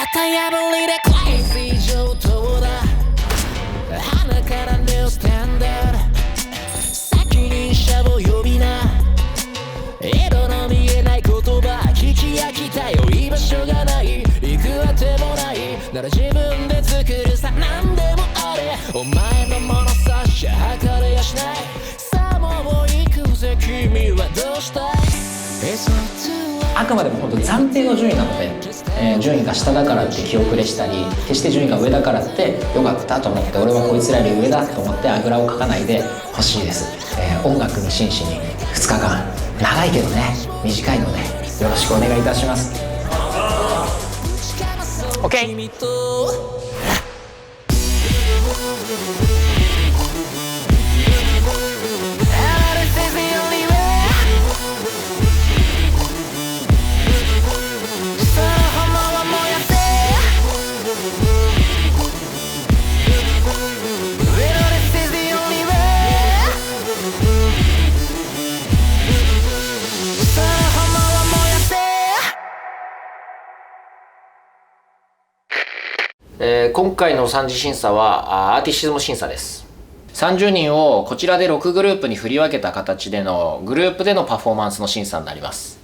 型破りでクライシー上等だ鼻からニュースタンダード責任者を呼びな色の見えない言葉聞き飽きたよ居場所がない行くあてもないなら自分で作るさ何でもあれお前の物差し測れやしないさあもう行くぜ君はどうしたいあくまでも本当暫定の順位なので、順位が下だからって気遅れしたり決して順位が上だからってよかったと思って俺はこいつらより上だと思ってあぐらをかかないでほしいです、音楽に真摯に2日間長いけどね短いのでよろしくお願いいたします。 OK。今回の3次審査はアーティシズム審査です。30人をこちらで6グループに振り分けた形でのグループでのパフォーマンスの審査になります。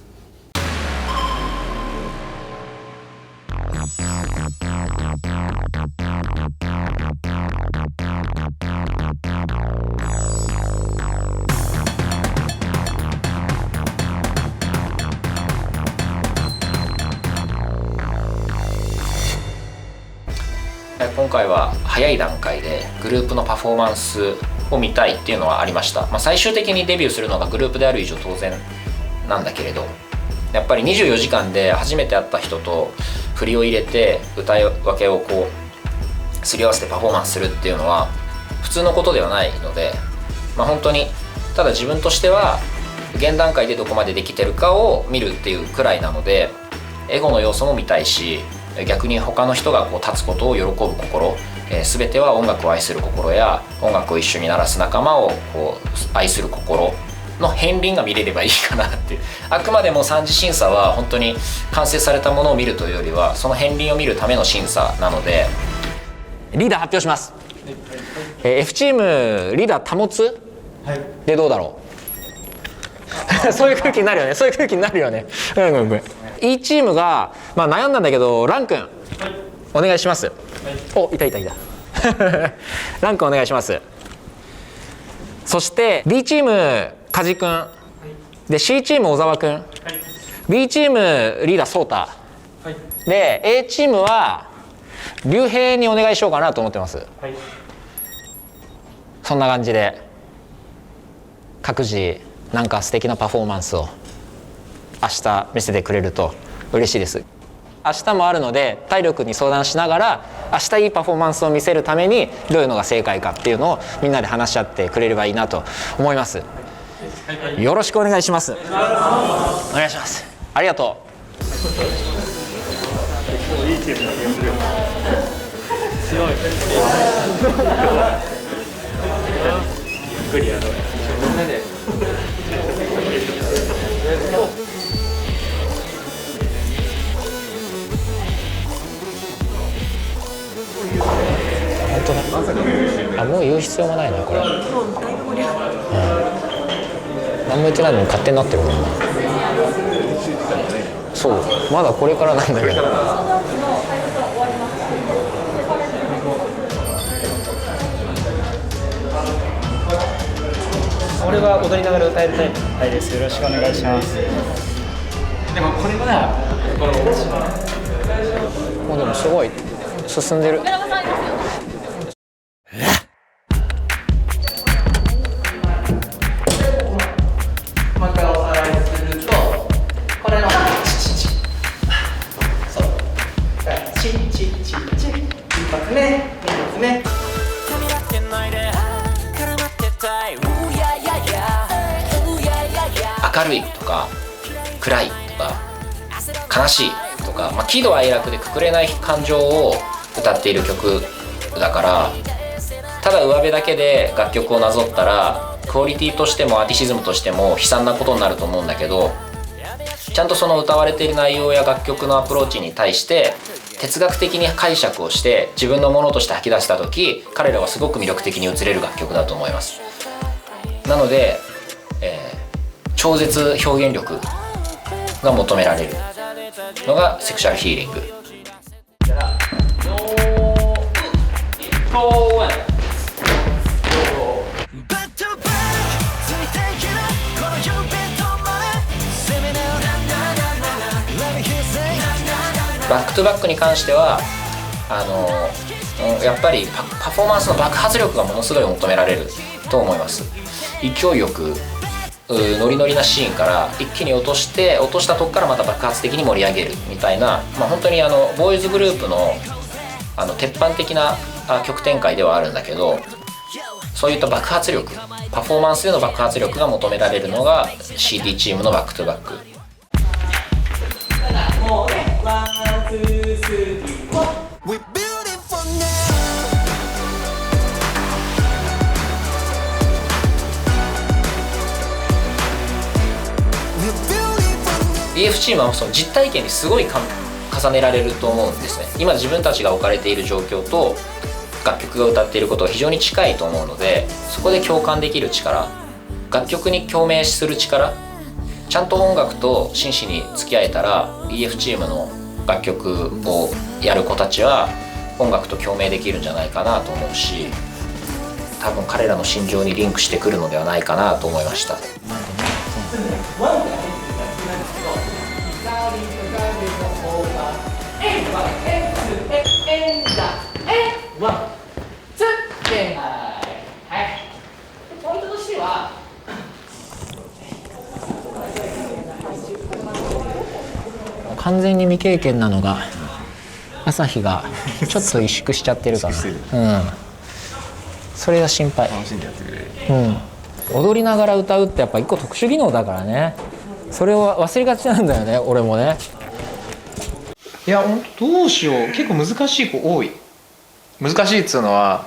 今回は早い段階でグループのパフォーマンスを見たいっていうのはありました。最終的にデビューするのがグループである以上当然なんだけれど、やっぱり24時間で初めて会った人と振りを入れて歌い分けをこうすり合わせてパフォーマンスするっていうのは普通のことではないので、本当にただ自分としては現段階でどこまでできてるかを見るっていうくらいなので、エゴの要素も見たいし、逆に他の人がこう立つことを喜ぶ心、全ては音楽を愛する心や音楽を一緒に鳴らす仲間をこう愛する心の片鱗が見れればいいかなっていう。あくまでも3次審査は本当に完成されたものを見るというよりはその片鱗を見るための審査なので、リーダー発表します。F チームリーダー保つ、でどうだろうそういう空気になるよね、そういう空気になるよね。E チームが、悩んだんだけどラン君、お願いします。お、いたラン君お願いします。そして D チーム梶君、で C チーム小沢君、B チームリーダー颯太、で A チームは竜兵にお願いしようかなと思ってます。そんな感じで各自なんか素敵なパフォーマンスを明日見せてくれると嬉しいです。明日もあるので体力に相談しながら明日いいパフォーマンスを見せるためにどういうのが正解かっていうのをみんなで話し合ってくれればいいなと思います。よろしくお願いします。お願いします。ありがとう。いいチームだけ強い。ゆっくりやろう。みんなで。本当だ。もう言う必要もないなこれ。何も言ってないのに勝手になってるもんな。そう、まだこれからなんだけど。俺は踊りながら歌えるタイプです。よろしくお願いします。でもこれはもうでもすごい進んでる。明るいとか暗いとか悲しいとか、喜怒哀楽でくくれない感情を歌っている曲だから、ただ上辺だけで楽曲をなぞったらクオリティとしてもアーティシズムとしても悲惨なことになると思うんだけど、ちゃんとその歌われている内容や楽曲のアプローチに対して哲学的に解釈をして自分のものとして吐き出した時、彼らはすごく魅力的に映れる楽曲だと思います。なので、超絶表現力が求められるのがセクシャルヒーリング。バックトゥバックに関してはやっぱりパフォーマンスの爆発力がものすごい求められると思います。勢いよくノリノリなシーンから一気に落としたとこからまた爆発的に盛り上げるみたいな、本当にボーイズグループの鉄板的な曲展開ではあるんだけど、そういった爆発力、パフォーマンスでの爆発力が求められるのが CD チームのバックトゥバック。BF チームはその実体験にすごい重ねられると思うんですね。今自分たちが置かれている状況と楽曲が歌っていることが非常に近いと思うので、そこで共感できる力、楽曲に共鳴する力、ちゃんと音楽と真摯に付き合えたら BF チームの楽曲をやる子たちは音楽と共鳴できるんじゃないかなと思うし、多分彼らの心情にリンクしてくるのではないかなと思いました。完全に未経験なのが朝日がちょっと萎縮しちゃってるかな。それが心配。踊りながら歌うってやっぱ一個特殊技能だからね。それを忘れがちなんだよね、俺もね。いや本当どうしよう、結構難しい子多い。難しいっつうのは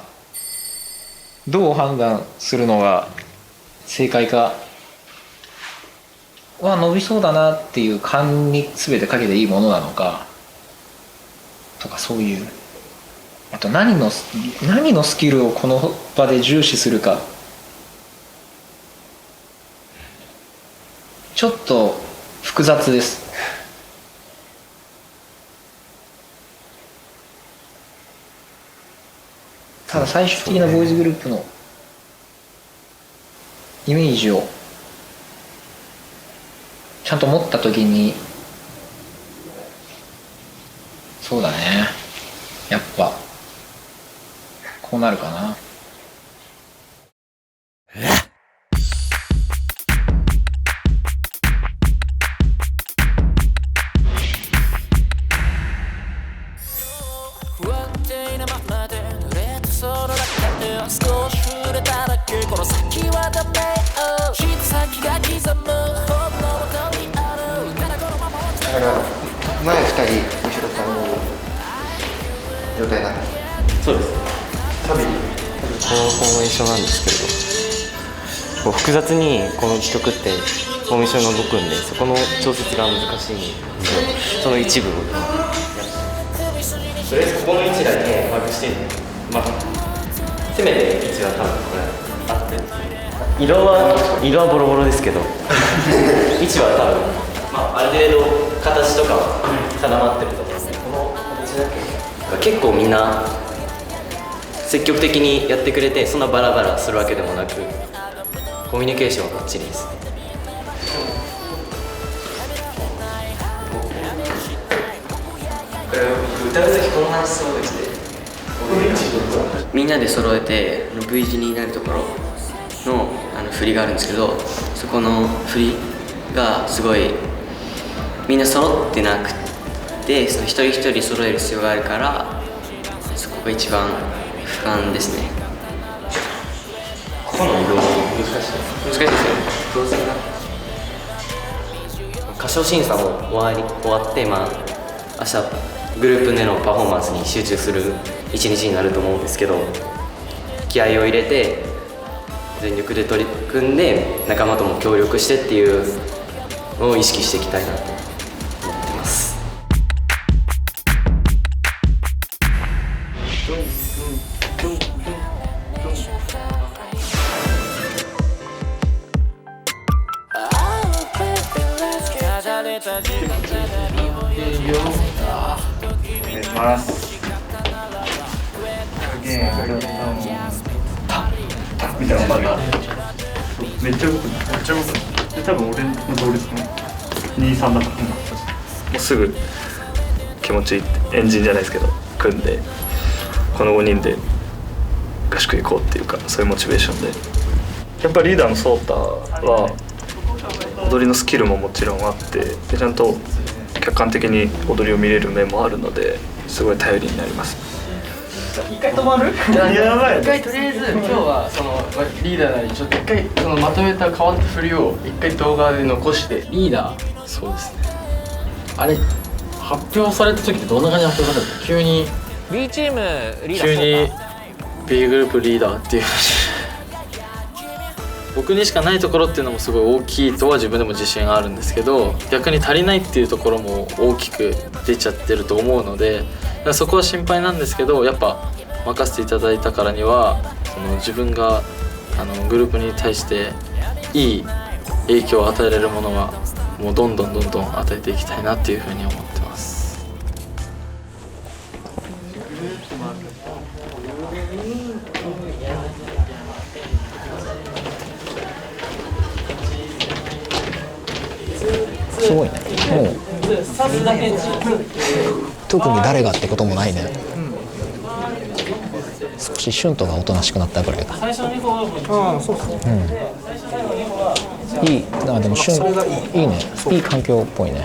どう判断するのが正解か、伸びそうだなっていう勘に全てかけていいものなのかとか、そういう、あと何のスキルをこの場で重視するか、ちょっと複雑です。ただ最終的なボーイズグループのイメージをちゃんと持った時に、そうだね、やっぱこうなるかな。不安定なままで濡れたその中で少し触れただけ、この先はダメ、舌先が刻む本能の元にあるからこのまま落ちてる。だから前2人後ろ3人状態なんです。そうです。サビこのフォーメーションなんですけど、複雑にこの曲ってフォーメーションが動くんで、そこの調節が難しいんですよ。その一部をとりあえずここの位置だけ把握して、せめて位置は多分これ合ってるんですね。色はボロボロですけど位置は多分、ある程度形とかは定まってると思うんですね。この形だけ結構みんな積極的にやってくれて、そんなバラバラするわけでもなく、コミュニケーションはバッチリですね。歌う時この話すごいですね。みんなで揃えて V 字になるところの振りがあるんですけど、そこの振りがすごいみんな揃ってなくて、その一人一人揃える必要があるから、そこが一番不安ですね。ここの移動難しいですよね。どうするか。歌唱審査も終わって、明日グループでのパフォーマンスに集中する一日になると思うんですけど、気合を入れて全力で取り組んで仲間とも協力してっていうのを意識していきたいなと思ってます。みたいなのがめっちゃ動くで多分俺の同率の23だからもうすぐ気持ちいいエンジンじゃないですけど組んでこの5人で合宿行こうっていうかそういうモチベーションでやっぱりリーダーのソータは踊りのスキルももちろんあってでちゃんと客観的に踊りを見れる面もあるのですごい頼りになります。一回止まる？やばい。一回とりあえず今日はそのリーダーなりちょっと一回そのまとめた変わった振りを一回動画で残してリーダーそうですねあれ発表された時ってどんな感じで発表されたの？急に B チームリーダー急に B グループリーダーっていう僕にしかないところっていうのもすごい大きいとは自分でも自信があるんですけど逆に足りないっていうところも大きく出ちゃってると思うのでそこは心配なんですけどやっぱ任せていただいたからにはその自分がグループに対していい影響を与えられるものはもうどんどん与えていきたいなっていうふうに思ってます。すごいね。もう特に誰がってこともないね。少しシュントがおとなしくなったぐらいか。最初にこう、そうですね。いい。でもシュンいいね。いい環境っぽいね。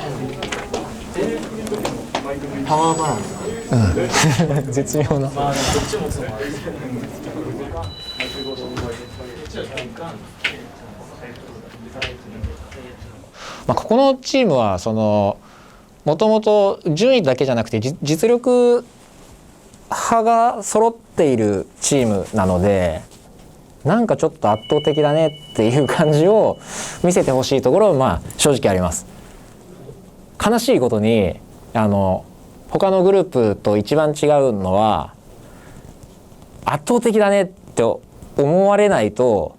パワーバランス。絶妙な。ここのチームはもともと順位だけじゃなくて実力派が揃っているチームなのでなんかちょっと圧倒的だねっていう感じを見せてほしいところは正直あります。悲しいことに他のグループと一番違うのは圧倒的だねって思われないと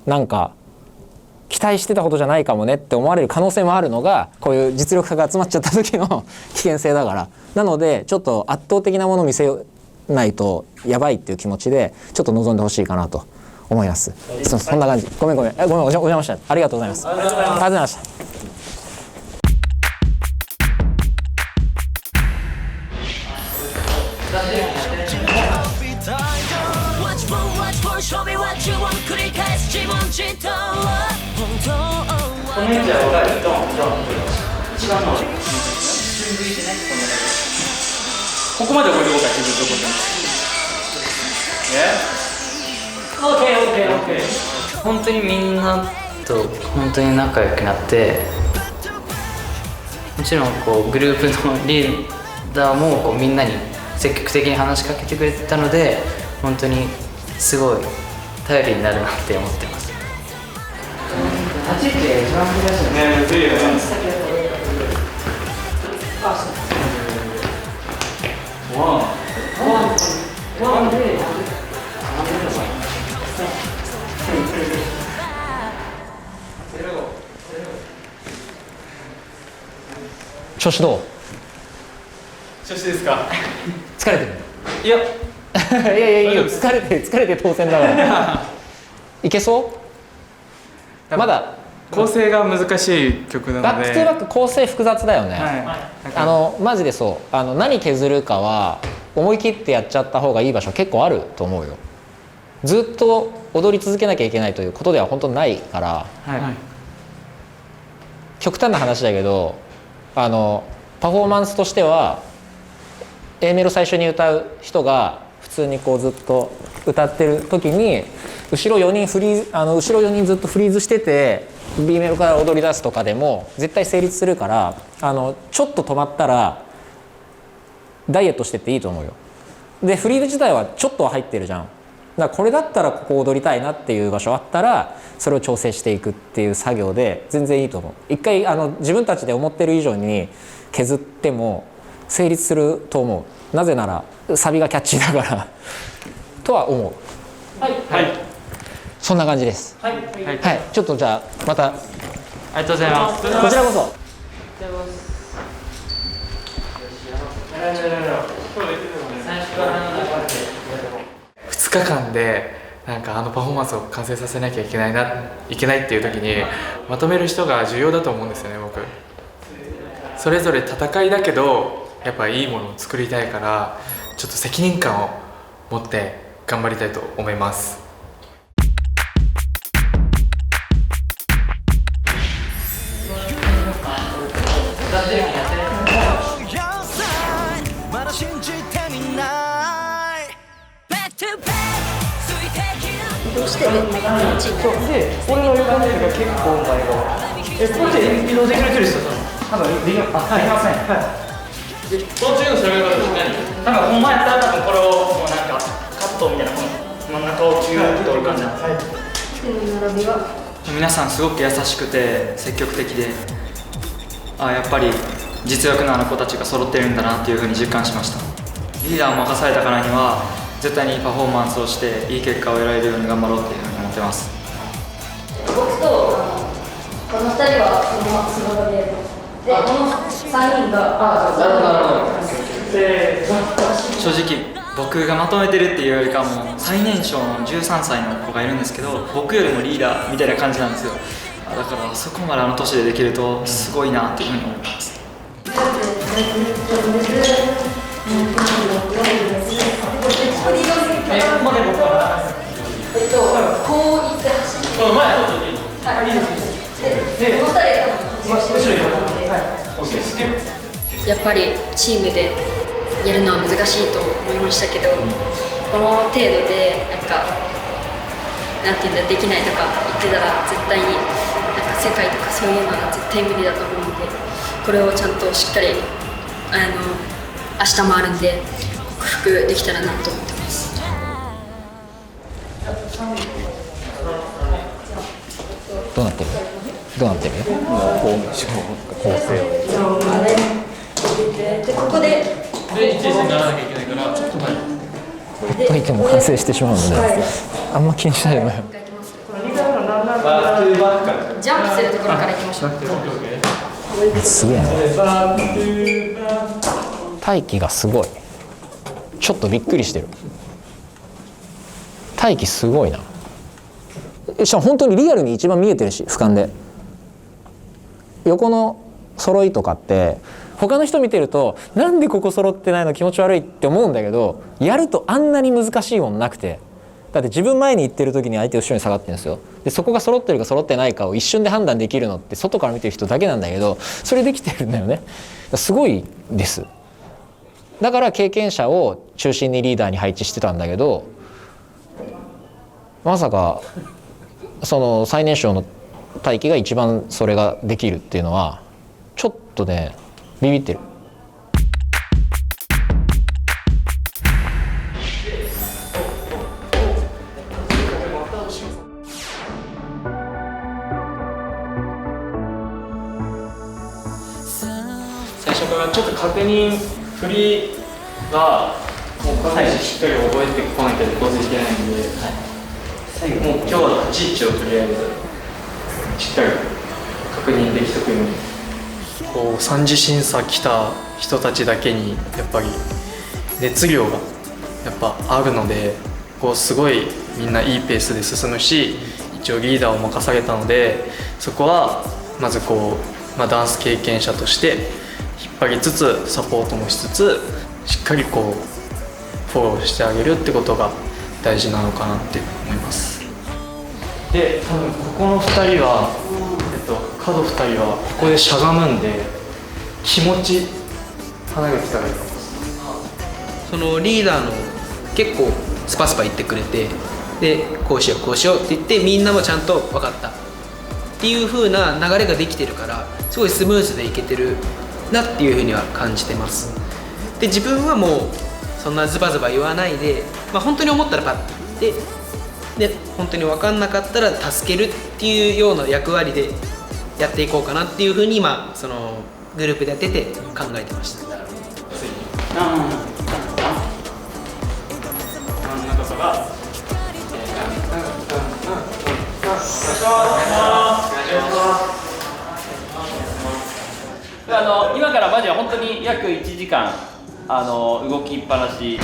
なんか期待してたことじゃないかもねって思われる可能性もあるのがこういう実力派が集まっちゃった時の危険性だからなのでちょっと圧倒的なものを見せないとやばいっていう気持ちでちょっと望んでほしいかなと思います。そんな感じ。ごめんお邪魔した。ありがとうございます。ありがとうございました。この位置は分かる。一番のここまで覚えておこうか自分どこで。オッケー。本当にみんなと本当に仲良くなってもちろんグループのリーダーもみんなに積極的に話しかけてくれてたので本当にすごい頼りになるなって思ってます。立ち位置が一番難しいね。むずいよね。調子どう？調子ですか？疲れてる？いやいや疲れて当然だからいけそう？まだ構成が難しい曲なのでバックトゥバック構成複雑だよね、はい、マジでそう何削るかは思い切ってやっちゃった方がいい場所結構あると思うよ。ずっと踊り続けなきゃいけないということでは本当にないから、はい、極端な話だけどパフォーマンスとしては A メロ最初に歌う人が普通にずっと歌ってる時に後ろ4人ずっとフリーズしてて B メロから踊り出すとかでも絶対成立するからちょっと止まったらダイエットしてっていいと思うよ。でフリーズ自体はちょっとは入ってるじゃん。だからこれだったらここ踊りたいなっていう場所あったらそれを調整していくっていう作業で全然いいと思う。一回自分たちで思ってる以上に削っても成立すると思う。なぜならサビがキャッチーだからとは思う。はい、そんな感じです。はい、ちょっとじゃあまたありがとうございます。こちらこそ。2日間でなんかパフォーマンスを完成させなきゃいけないっていう時にまとめる人が重要だと思うんですよね。僕それぞれ戦いだけどやっぱいいものを作りたいからちょっと責任感を持って頑張りたいと思います。どうしてこっちで、俺の横の人が結構前がこっち移動できる距離してたの？多分できません。途中の喋り方って何？ほんまやったら多分これをもうなんかカットみたいな真ん中をキューッと折る感じなんです。並びは皆さんすごく優しくて積極的で、やっぱり実力のある子たちが揃ってるんだなっていうふうに実感しました。リーダーを任されたからには絶対にいいパフォーマンスをしていい結果を得られるように頑張ろうっていうふうに思ってます。僕とこの2人はその場でこの3人が正直僕がまとめてるっていうよりかも最年少の13歳の子がいるんですけど、僕よりもリーダーみたいな感じなんですよ。だからそこまで年でできるとすごいなっていうふうに思います。こう行って走ってこのやっぱりチームでやるのは難しいと思いましたけど、この程度でなんていうんだできないとか言ってたら絶対に世界とかそういうのは絶対無理だと思うので、これをちゃんとしっかり明日もあるんで克服できたらなと思ってます。どうなってる？フォーメーション構成でここで1時にならなきゃいけないからちょっと前といても完成してしまうので、あんま気にしないでもらえジャンプするところからいきましょう。すげえな。大輝がすごい。ちょっとびっくりしてる。大輝すごいな。しかも本当にリアルに一番見えてるし、俯瞰で横の揃いとかって他の人見てるとなんでここ揃ってないの気持ち悪いって思うんだけど、やるとあんなに難しいもんなくて、だって自分前に行ってる時に相手後ろに下がってるんですよ。でそこが揃ってるか揃ってないかを一瞬で判断できるのって外から見てる人だけなんだけど、それできてるんだよね。すごいです。だから経験者を中心にリーダーに配置してたんだけど、まさかその最年少の大輝が一番それができるっていうのはちょっとねビビってる。最初からちょっと確認振りがもうかなりしっかり覚えてこなきゃ当然いけないんで、もう今日は立ち位置をとりあえずしっかり確認できとくように、こう3次審査来た人たちだけにやっぱり熱量がやっぱあるので、こうすごいみんないいペースで進むし、一応リーダーを任されたので、そこはまずこう、ダンス経験者として引っ張りつつサポートもしつつしっかりこうフォローしてあげるってことが大事なのかなって思います。で多分ここの2人は、角2人はここでしゃがむんで気持ち離れてたらいいかも。そのリーダーの結構スパスパ言ってくれて、でこうしようこうしようって言ってみんなもちゃんと分かったっていう風な流れができてるから、すごいスムーズでいけてるなっていう風には感じてます。で自分はもうそんなズバズバ言わないで、本当に思ったらパッてで本当に分かんなかったら助けるっていうような役割でやっていこうかなっていう風に今そのグループでやってて考えてました。今からマジは本当に約1時間動きっぱなし。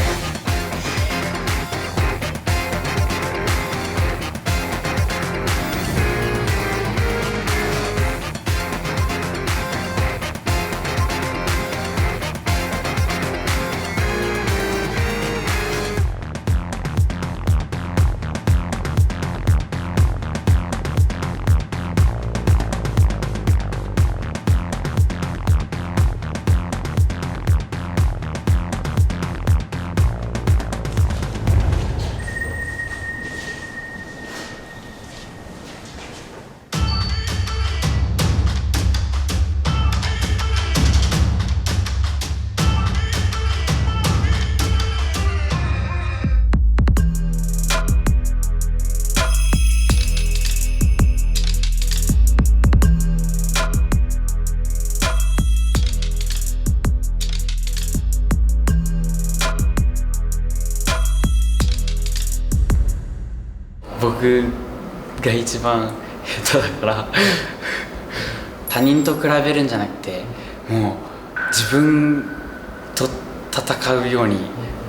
僕が一番下手だから他人と比べるんじゃなくてもう自分と戦うように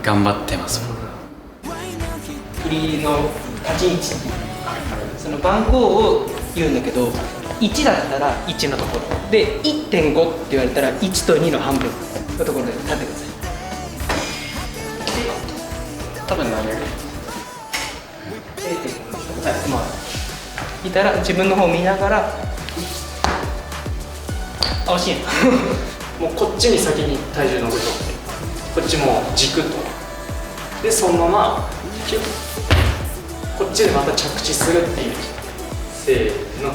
頑張ってます。振りの立ち位置、その番号を言うんだけど、1だったら1のところで 1.5 って言われたら1と2の半分のところで立ってください。多分何やるまあいたら自分の方見ながら、惜しいもうこっちに先に体重乗ると、こっちも軸とでそのままキュッ、こっちでまた着地するっていう、せーの、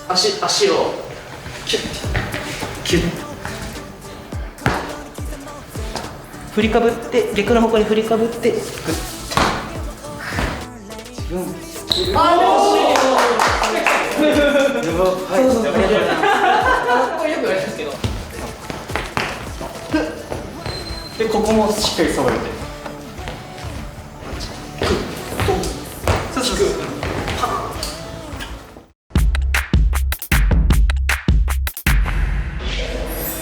足をキュッキュッ振りかぶって、逆の方向に振りかぶってグッ、でここもしっかり揃えて、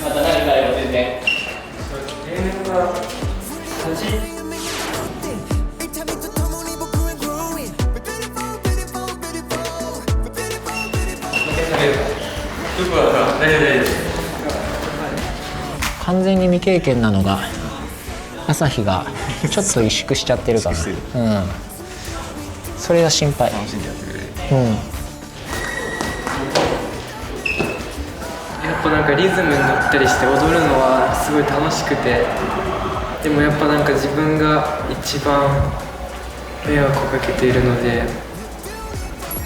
また何かやってて。完全に未経験なのが朝日がちょっと萎縮しちゃってるかな。それが心配。やっぱなんかリズムに乗ったりして踊るのはすごい楽しくて、でもやっぱなんか自分が一番迷惑をかけているので、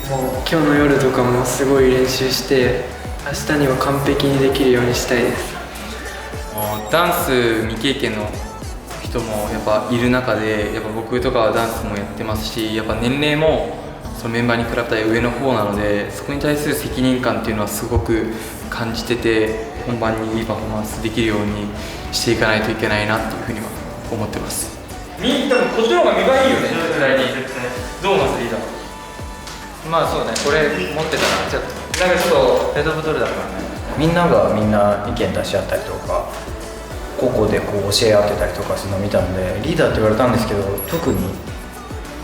もう今日の夜とかもすごい練習して明日には完璧にできるようにしたいです。ダンス未経験の人もやっぱいる中で、やっぱ僕とかはダンスもやってますし、やっぱ年齢もそのメンバーに比べたら上の方なので、そこに対する責任感っていうのはすごく感じてて、本番にいいパフォーマンスできるようにしていかないといけないなっていうふうには思ってます。多分こっちの方が見栄えいいよね、絶対に。どう思いますリーダー？まあそうね、これ持ってたらちょっとなんかちょっとペットボトルだからね、みんながみんな意見出し合ったりとか個々でこう教え合ってたりとかするのを見たので、リーダーって言われたんですけど、特に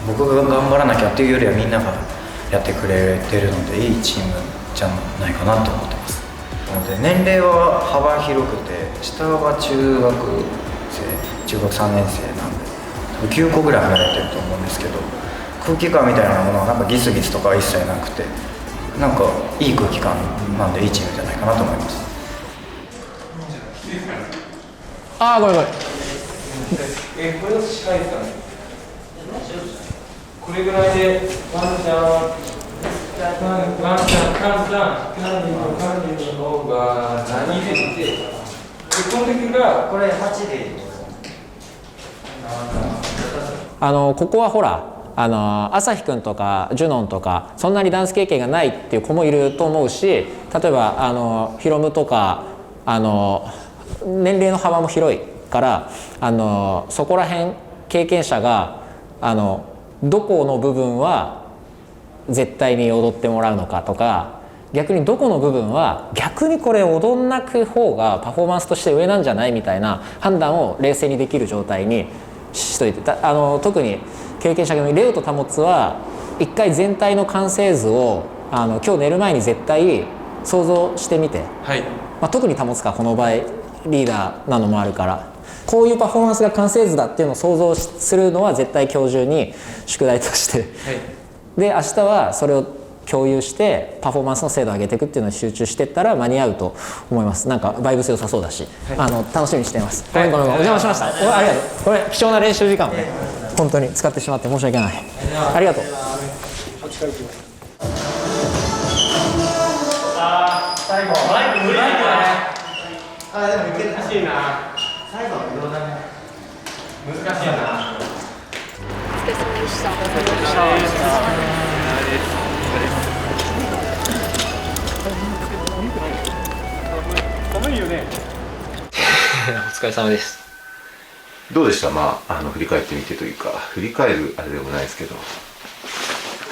僕が頑張らなきゃっていうよりはみんながやってくれてるので、いいチームじゃないかなと思ってます。なので年齢は幅広くて、下は中学3年生なんで9個ぐらい離れてると思うんですけど、空気感みたいなものはなんかギスギスとか一切なくて、なんかいい空気感なんでいいチームじゃないかなと思います。ああ、ごめんごめん。これだと近いですかね。これぐらいでワンちゃんカンニの方が何でいて、この時がこれ8でいい。ここはほら朝日くんとかジュノンとかそんなにダンス経験がないっていう子もいると思うし、例えばヒロムとか年齢の幅も広いからそこら辺経験者がどこの部分は絶対に踊ってもらうのかとか、逆にどこの部分は逆にこれ踊んなく方がパフォーマンスとして上なんじゃないみたいな判断を冷静にできる状態にしといて特に経験者のレオとタモツは一回全体の完成図を今日寝る前に絶対想像してみて、はい特にタモツかこの場合リーダーなのもあるからこういうパフォーマンスが完成図だっていうのを想像するのは絶対今日中に宿題として、で明日はそれを共有してパフォーマンスの精度を上げていくっていうのに集中していったら間に合うと思います。なんかバイブス良さそうだし、楽しみにしています。ごめんお邪魔しました。ありがとう。これ貴重な練習時間をね本当に使ってしまって申し訳ない。ありがとう。最後マイク無理だね。でも難しいな。最後はどうだね。難しいな。お疲れ様でした。お疲れ様でした。寒いよね。お疲れ様です。どうでした？振り返ってみてというか、振り返るあれでもないですけど。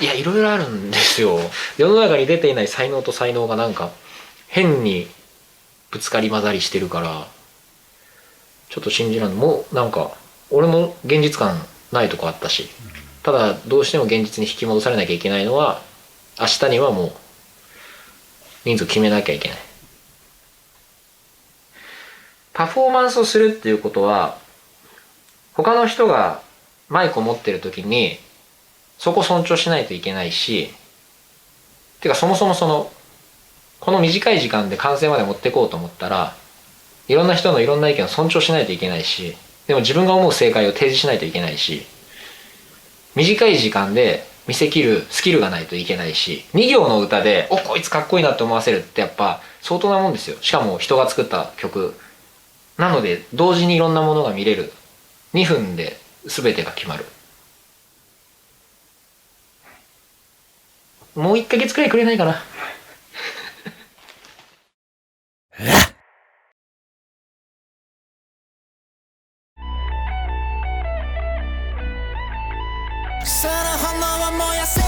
いや、いろいろあるんですよ。世の中に出ていない才能と才能がなんか変にぶつかり混ざりしてるから、ちょっと信じらんない。もうなんか俺も現実感ないとこあったし、ただどうしても現実に引き戻されなきゃいけないのは、明日にはもう人数決めなきゃいけない。パフォーマンスをするっていうことは、他の人がマイクを持ってる時にそこ尊重しないといけないし、てかそもそもこの短い時間で完成まで持っていこうと思ったら、いろんな人のいろんな意見を尊重しないといけないし、でも自分が思う正解を提示しないといけないし、短い時間で見せきるスキルがないといけないし、2行の歌でこいつかっこいいなって思わせるってやっぱ相当なもんですよ。しかも人が作った曲なので、同時にいろんなものが見れる。2分で全てが決まる。もう1ヶ月くらいくれないかな。その炎を燃やせ